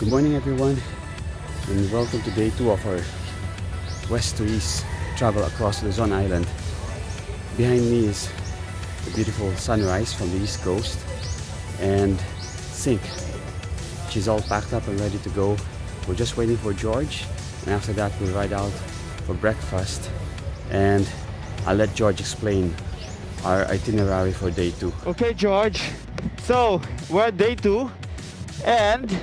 morning everyone, and welcome to day 2 of our west to east travel across Luzon Island. Behind me is the beautiful sunrise from the east coast, and Sink. She's all packed up and ready to go. We're just waiting for George, and after that we'll ride out for breakfast, and I'll let George explain our itinerary for day 2. Okay, George. So we're at day 2, and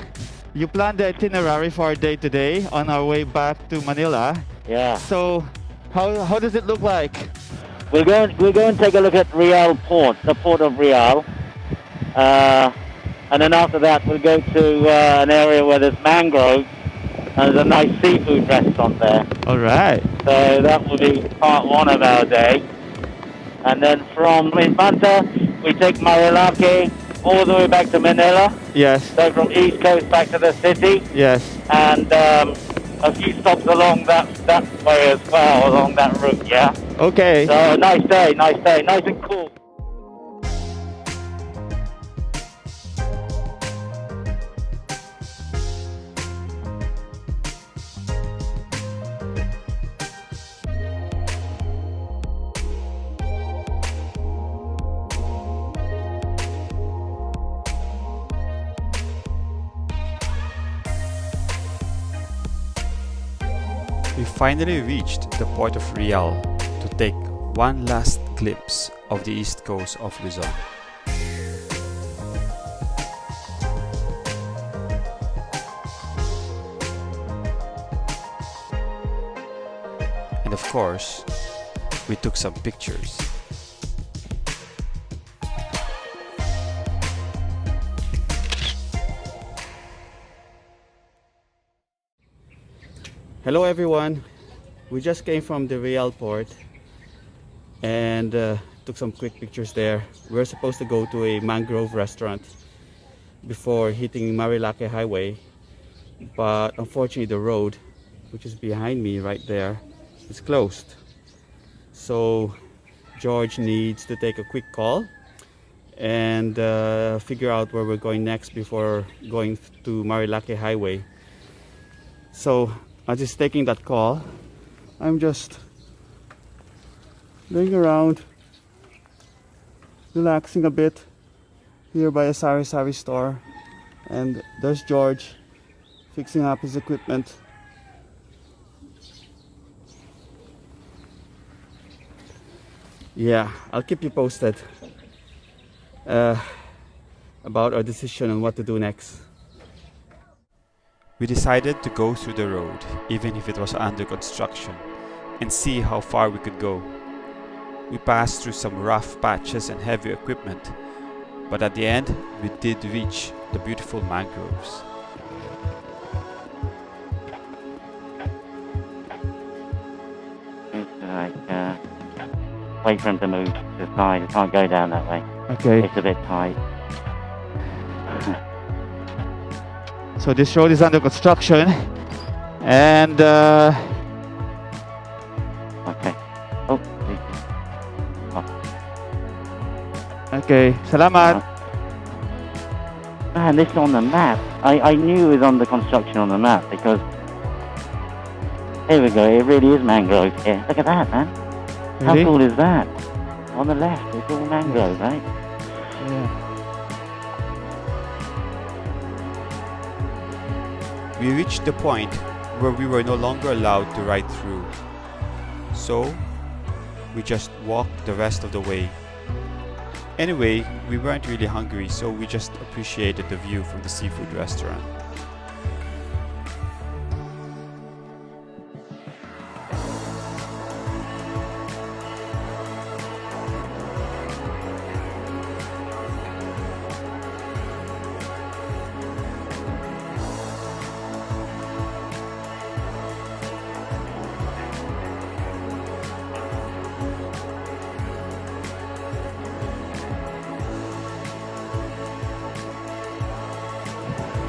you planned the itinerary for our day today on our way back to Manila. Yeah. So how does it look like? We're going to take a look at Real Port, the port of Real. And then after that we'll go to an area where there's mangroves and there's a nice seafood restaurant there. All right. So that will be part 1 of our day. And then from Infanta we take Marilaque all the way back to Manila. Yes. So from East Coast back to the city. Yes. And a few stops along that way as well, along that route, yeah? Okay. So nice day, nice and cool. We finally reached the port of Real to take one last glimpse of the east coast of Luzon. And of course, we took some pictures. Hello everyone, we just came from the Real port and took some quick pictures there. We're supposed to go to a mangrove restaurant before hitting Marilaque Highway, but unfortunately the road, which is behind me right there, is closed. So George needs to take a quick call and figure out where we're going next before going to Marilaque Highway. So as he's taking that call, I'm just laying around, relaxing a bit here by a sari store, and there's George fixing up his equipment. Yeah, I'll keep you posted about our decision on what to do next. We decided to go through the road, even if it was under construction, and see how far we could go. We passed through some rough patches and heavy equipment, but at the end, we did reach the beautiful mangroves. It's like, wait for him to move to the side. He can't go down that way. Okay. It's a bit tight. So this road is under construction, and Okay. Oh. okay, salamat. Man, this is on the map. I knew it was under construction on the map because here we go. It really is mangrove here. Look at that, man. How Really? cool is that? On the left, it's all mangrove, right? Yeah. We reached the point where we were no longer allowed to ride through, so we just walked the rest of the way. Anyway, we weren't really hungry, so we just appreciated the view from the seafood restaurant.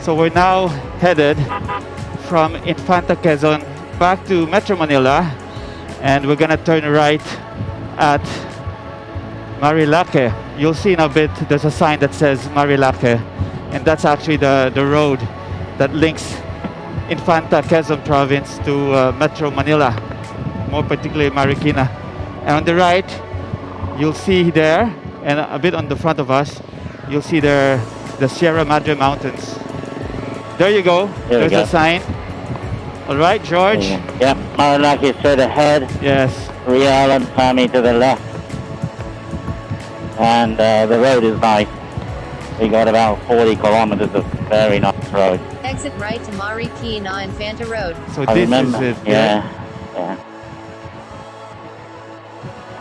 So we're now headed from Infanta, Quezon back to Metro Manila, and we're gonna turn right at Marilaque. You'll see in a bit there's a sign that says Marilaque, and that's actually the road that links Infanta, Quezon province to Metro Manila, more particularly Marikina. And on the right, you'll see there, and a bit on the front of us, you'll see there the Sierra Madre Mountains. There you go. There's a sign. All right, George. Yep, Marilaque straight ahead. Yes. Real and Infanta to the left. And the road is nice. We got about 40 kilometers of very nice road. Exit right to Marilaque Infanta Road. So this is it. Yeah.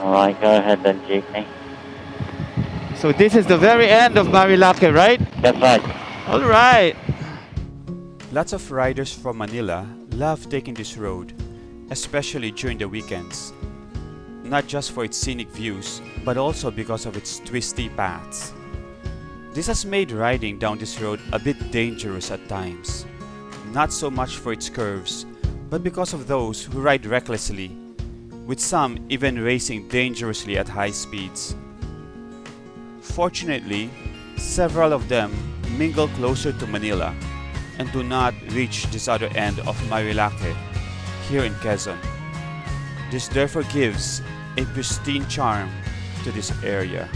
All right, go ahead then, Jeepney. So this is the very end of Marilaque, right? That's right. All right. Lots of riders from Manila love taking this road, especially during the weekends. Not just for its scenic views, but also because of its twisty paths. This has made riding down this road a bit dangerous at times. Not so much for its curves, but because of those who ride recklessly, with some even racing dangerously at high speeds. Fortunately, several of them mingle closer to Manila and do not reach this other end of Marilaque, here in Quezon. This therefore gives a pristine charm to this area.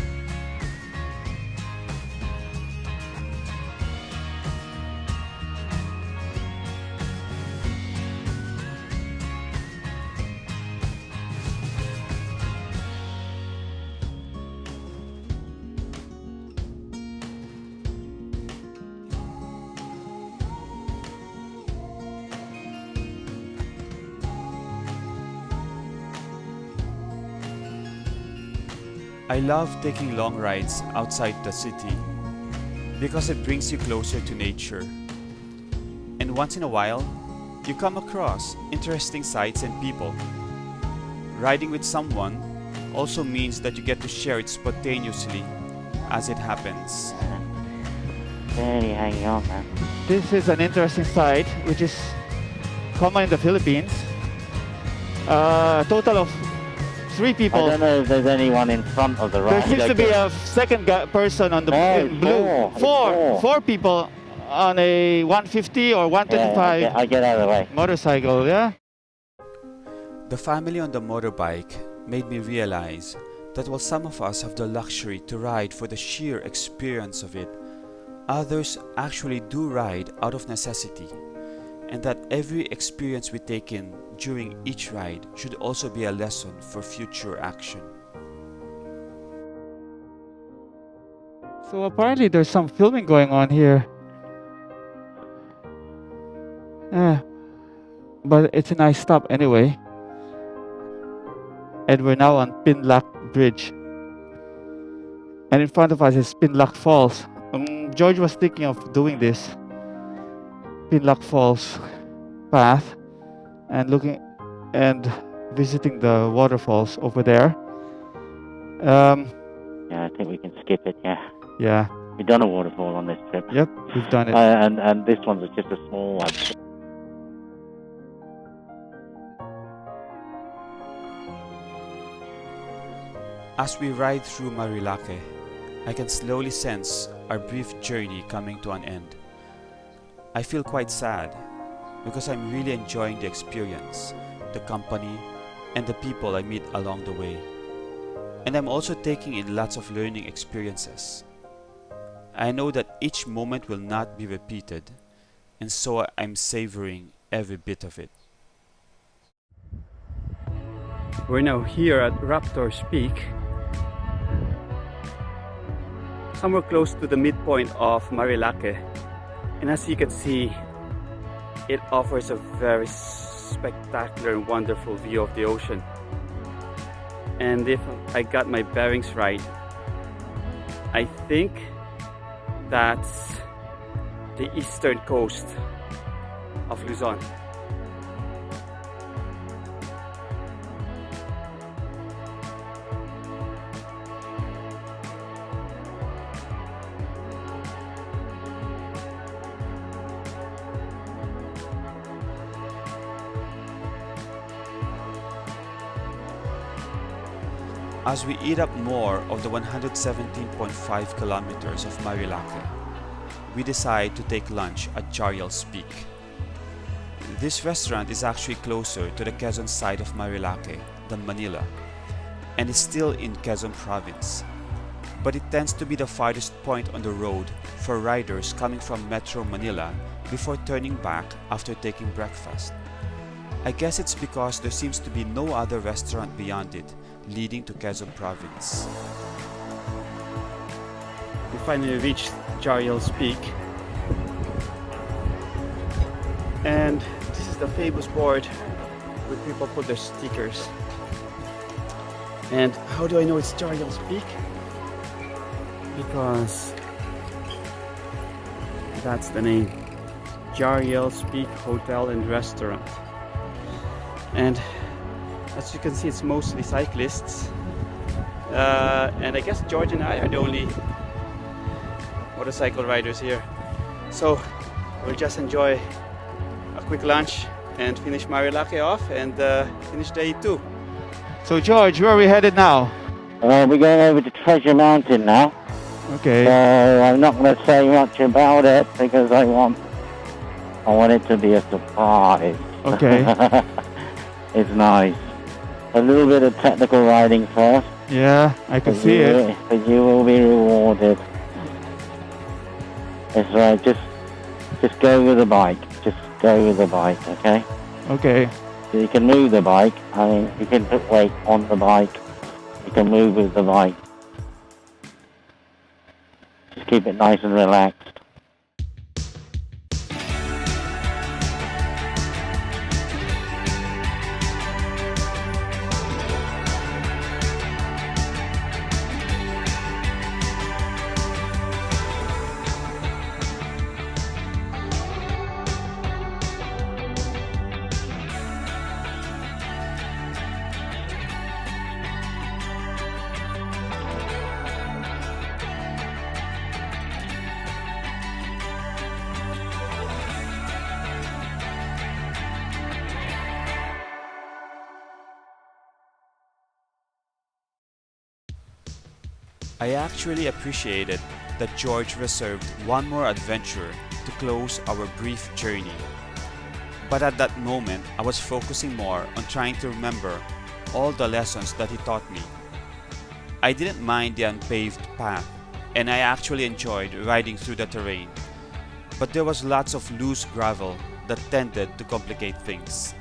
I love taking long rides outside the city because it brings you closer to nature. And once in a while, you come across interesting sights and people. Riding with someone also means that you get to share it spontaneously as it happens. Hey, how you going, man? This is an interesting sight, which is common in the Philippines. A total of 3 people. I don't know if there's anyone in front of the ride. There seems to be a second person on the in blue. Four people on a 150 or 125 I get out of the way. motorcycle, yeah? The family on the motorbike made me realize that while some of us have the luxury to ride for the sheer experience of it, others actually do ride out of necessity, and that every experience we take in during each ride should also be a lesson for future action. So apparently there's some filming going on here. Yeah, but it's a nice stop anyway. And we're now on Pinlap Bridge. And in front of us is Spinlock Falls. George was thinking of doing this Pinlap Falls path and looking and visiting the waterfalls over there. Yeah, I think we can skip it, yeah. Yeah. We've done a waterfall on this trip. Yep, we've done it. And this one's just a small one. As we ride through Marilaque, I can slowly sense our brief journey coming to an end. I feel quite sad because I'm really enjoying the experience, the company, and the people I meet along the way. And I'm also taking in lots of learning experiences. I know that each moment will not be repeated, and so I'm savoring every bit of it. We're now here at Raptor's peak, somewhere close to the midpoint of Marilaque. And as you can see, it offers a very spectacular and wonderful view of the ocean. And if I got my bearings right, I think that's the eastern coast of Luzon. As we eat up more of the 117.5 kilometers of Marilaque, we decide to take lunch at Jariel's Peak. This restaurant is actually closer to the Quezon side of Marilaque than Manila, and is still in Quezon province, but it tends to be the farthest point on the road for riders coming from Metro Manila before turning back after taking breakfast. I guess it's because there seems to be no other restaurant beyond it leading to Quezon province. We finally reached Jariel's Peak, and this is the famous board where people put their stickers. And how do I know it's Jariel's Peak? Because that's the name, Jariel's Peak Hotel and Restaurant. And as you can see, it's mostly cyclists, and I guess George and I are the only motorcycle riders here. So we'll just enjoy a quick lunch and finish Marilaque off and finish day 2. So George, where are we headed now? We're going over to Treasure Mountain now. Okay. So I'm not going to say much about it because I want it to be a surprise. Okay. It's nice. A little bit of technical riding first. Yeah, I can see it. But you will be rewarded. It's right. Just go with the bike. Just go with the bike, okay? Okay. So you can move the bike. I mean, you can put weight on the bike. You can move with the bike. Just keep it nice and relaxed. I actually appreciated that George reserved one more adventure to close our brief journey. But at that moment, I was focusing more on trying to remember all the lessons that he taught me. I didn't mind the unpaved path, and I actually enjoyed riding through the terrain. But there was lots of loose gravel that tended to complicate things.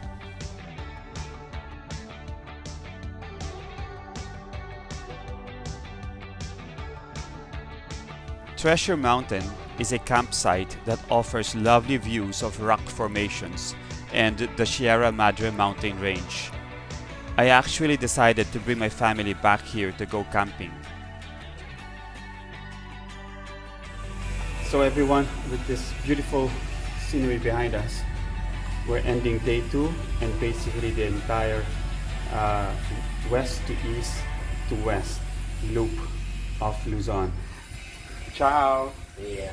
Treasure Mountain is a campsite that offers lovely views of rock formations and the Sierra Madre mountain range. I actually decided to bring my family back here to go camping. So everyone, with this beautiful scenery behind us, we're ending day 2 and basically the entire west to east to west loop of Luzon. Ciao! Yeah.